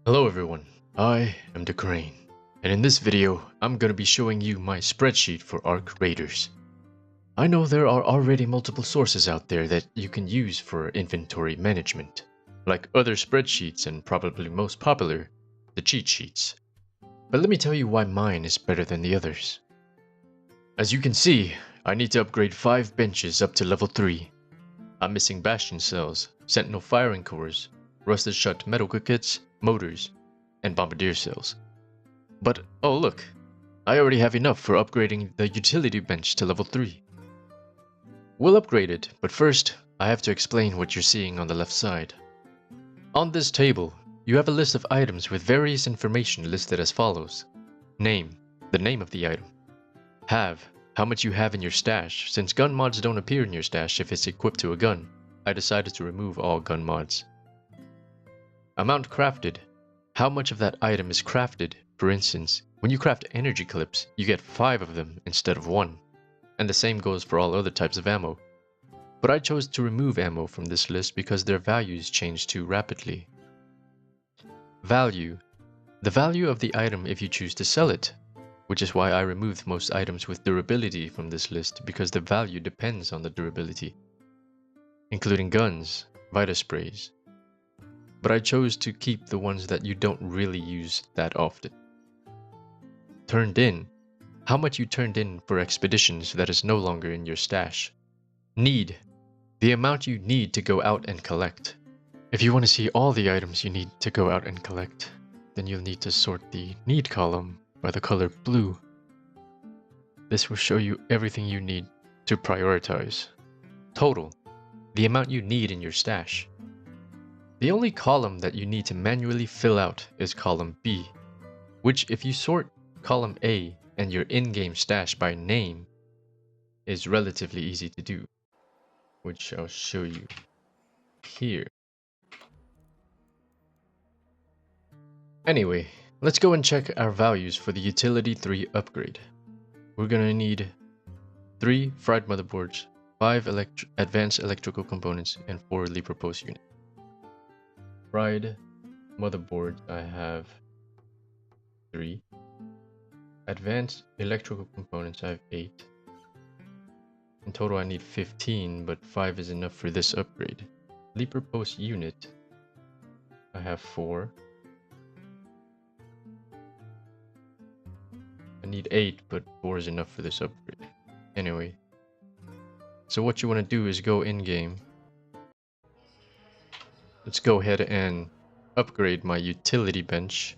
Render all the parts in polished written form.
Hello everyone, I am Dyucrane, and in this video I'm going to be showing you my spreadsheet for Arc Raiders. I know there are already multiple sources out there that you can use for inventory management, like other spreadsheets and probably most popular, the cheat sheets. But let me tell you why mine is better than the others. As you can see, I need to upgrade 5 benches up to level 3. I'm missing bastion cells, sentinel firing cores, rusted shut metal kits, motors, and bombardier cells. But oh look, I already have enough for upgrading the utility bench to level 3. We'll upgrade it, but first I have to explain what you're seeing on the left side. On this table, you have a list of items with various information listed as follows. Name, the name of the item. Have, how much you have in your stash. Since gun mods don't appear in your stash if it's equipped to a gun, I decided to remove all gun mods. Amount crafted, how much of that item is crafted. For instance, when you craft energy clips, you get 5 of them instead of 1. And the same goes for all other types of ammo. But I chose to remove ammo from this list because their values change too rapidly. Value, the value of the item if you choose to sell it, which is why I removed most items with durability from this list because the value depends on the durability, including guns, Vita sprays. But I chose to keep the ones that you don't really use that often. Turned in, how much you turned in for expeditions that is no longer in your stash. Need, the amount you need to go out and collect. If you want to see all the items you need to go out and collect, then you'll need to sort the need column by the color blue. This will show you everything you need to prioritize. Total, the amount you need in your stash. The only column that you need to manually fill out is column B, which if you sort column A and your in-game stash by name is relatively easy to do, which I'll show you here. Anyway, let's go and check our values for the Utility 3 upgrade. We're gonna need 3 fried motherboards, 5 advanced electrical components, and 4 Libra post units. Fried motherboards, I have 3. Advanced electrical components, I have 8. In total, I need 15, but 5 is enough for this upgrade. Libra post unit, I have 4. I need 8, but 4 is enough for this upgrade. Anyway, so what you want to do is go in-game. Let's go ahead and upgrade my utility bench.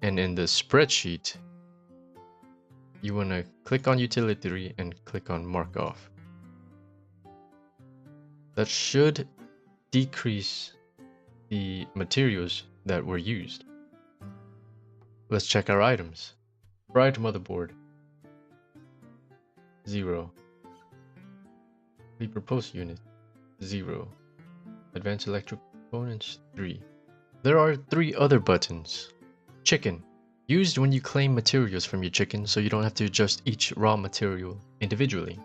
And in the spreadsheet, you want to click on utility 3 and click on mark off. That should decrease the materials that were used. Let's check our items. Fried motherboard, 0. Libra post unit, 0. Advanced electrical components, 3. There are 3 other buttons. Chicken, used when you claim materials from your chicken so you don't have to adjust each raw material individually.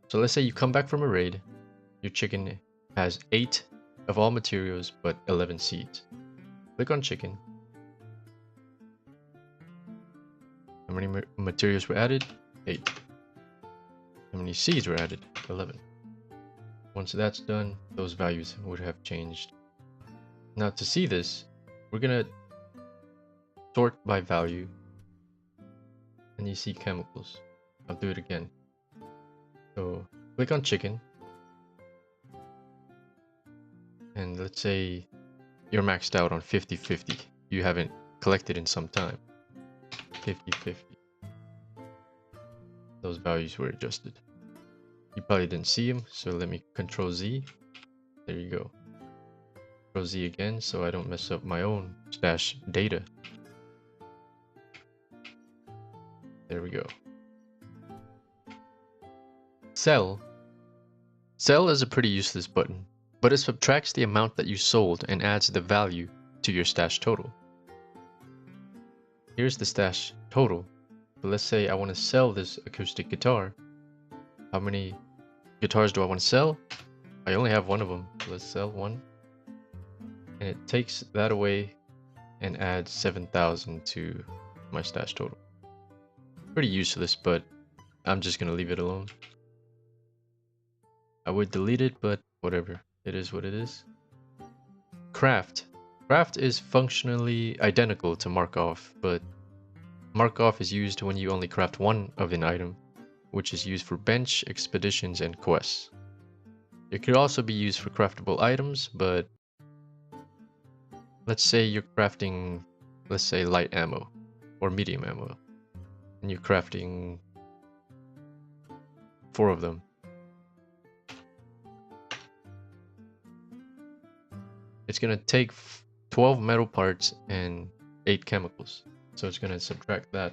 So let's say you come back from a raid, your chicken has 8 of all materials but 11 seeds. Click on chicken. How many materials were added? 8. How many seeds were added? 11. Once that's done, those values would have changed. Now to see this, we're gonna sort by value, and you see chemicals. I'll do it again. So click on chicken, and let's say you're maxed out on 50-50. You haven't collected in some time. 50-50. Those values were adjusted. You probably didn't see them, so let me Control Z. There you go. Control Z again so I don't mess up my own stash data. There we go. Sell. Sell is a pretty useless button, but it subtracts the amount that you sold and adds the value to your stash total. Here's the stash total. But let's say I want to sell this acoustic guitar. How many guitars do I want to sell? I only have one of them. Let's sell one. And it takes that away and adds 7,000 to my stash total. Pretty useless, but I'm just gonna leave it alone. I would delete it, but whatever. It is what it is. Craft. Craft is functionally identical to Markov, but Markov is used when you only craft one of an item, which is used for bench, expeditions, and quests. It could also be used for craftable items, but let's say you're crafting, let's say, light ammo or medium ammo, and you're crafting 4 of them. It's gonna take 12 metal parts and 8 chemicals. So it's gonna subtract that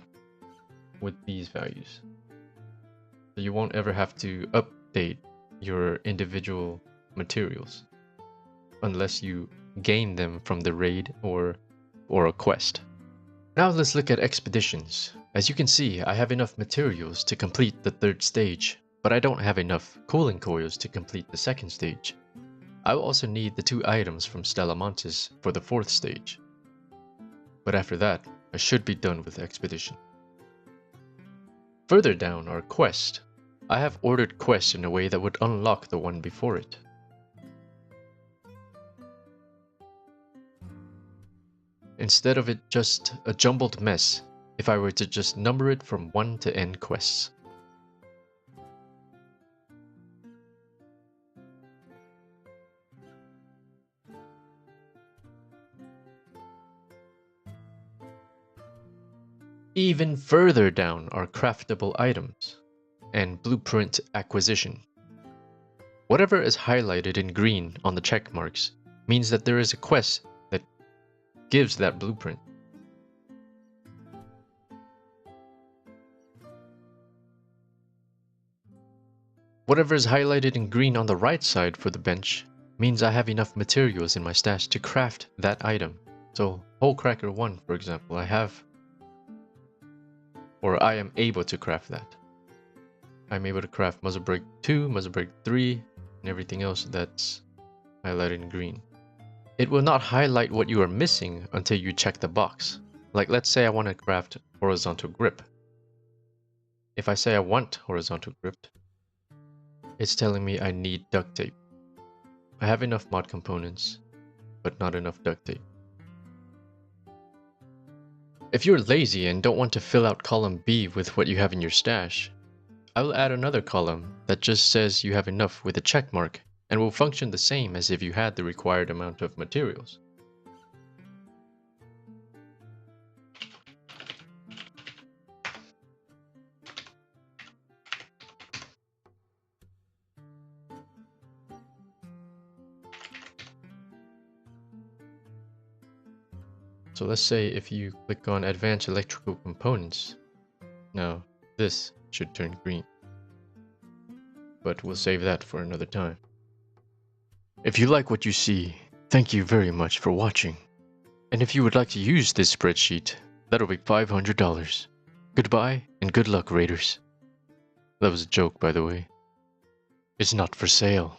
with these values. So you won't ever have to update your individual materials unless you gain them from the raid or a quest. Now let's look at expeditions. As you can see, I have enough materials to complete the 3rd stage, but I don't have enough cooling coils to complete the 2nd stage. I will also need the 2 items from Stella Montes for the 4th stage. But after that, I should be done with expedition. Further down are quest. I have ordered quests in a way that would unlock the one before it. Instead of it just a jumbled mess, if I were to just number it from 1 to n quests. Even further down are craftable items and blueprint acquisition. Whatever is highlighted in green on the check marks means that there is a quest that gives that blueprint. Whatever is highlighted in green on the right side for the bench means I have enough materials in my stash to craft that item. So Hole Cracker 1, for example, I am able to craft that. I'm able to craft Muzzle Brake 2, Muzzle Brake 3, and everything else that's highlighted in green. It will not highlight what you are missing until you check the box. Like, let's say I want to craft horizontal grip. If I say I want horizontal grip, it's telling me I need duct tape. I have enough mod components, but not enough duct tape. If you're lazy and don't want to fill out column B with what you have in your stash, I will add another column that just says you have enough with a check mark and will function the same as if you had the required amount of materials. So let's say if you click on Advanced Electrical Components, now this should turn green. But we'll save that for another time. If you like what you see, thank you very much for watching. And if you would like to use this spreadsheet, that'll be $500. Goodbye and good luck, Raiders. That was a joke, by the way. It's not for sale.